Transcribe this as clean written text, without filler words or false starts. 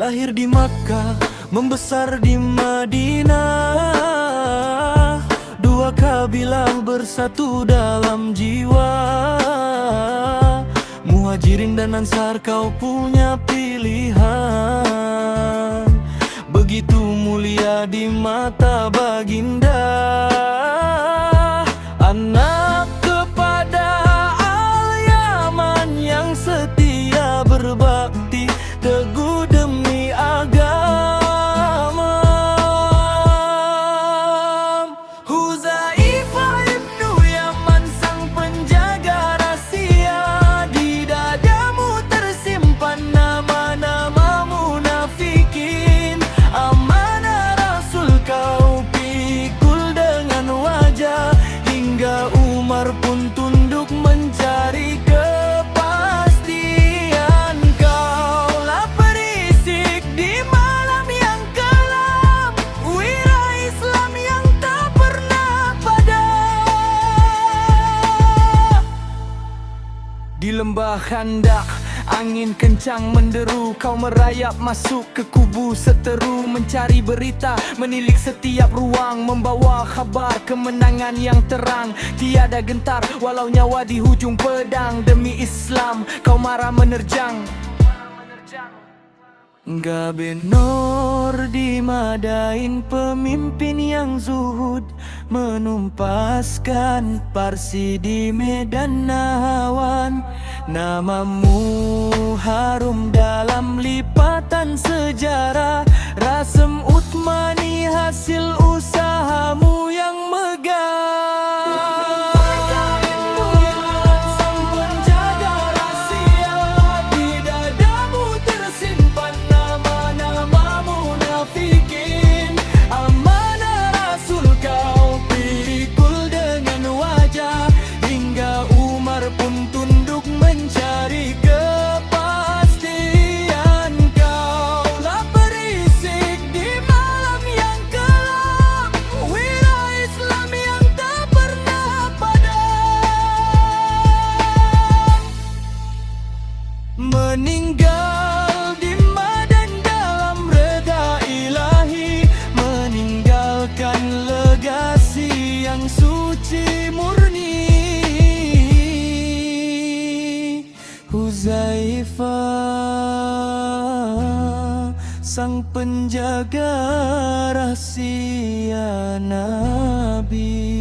Lahir di Makkah, membesar di Madinah. Dua kabilah bersatu dalam jiwa. Muhajirin dan Ansar, kau punya pilihan. Begitu mulia di mata baginda. Anak kepada Al-Yaman yang setia berbakti, teguh demi agama. Huzaifah ibnu Yaman, sang penjaga rahasia. Di dadamu tersimpan nama-nama munafikin. Amanah Rasul kau pikul dengan wajah, hingga Umar pun tunduk mencari kepastian. Kaulah perisik di malam yang kelam, wira Islam yang tak pernah padam. Di lembah Khandak, angin kencang menderu. Kau merayap masuk ke kubu seteru, mencari berita, menilik setiap ruang, membawa khabar kemenangan yang terang. Tiada gentar walau nyawa di hujung pedang. Demi Islam kau marah menerjang. Gabe Nur di Madain, pemimpin yang zuhud, menumpaskan Parsi di medan Nahawan. Namamu harum dalam lipatan sejarah. Rasem Uthmani hasil usahamu yang megah. Meninggal di Madan dalam reda ilahi, meninggalkan legasi yang suci murni. Huzaifah, sang penjaga rahasia Nabi.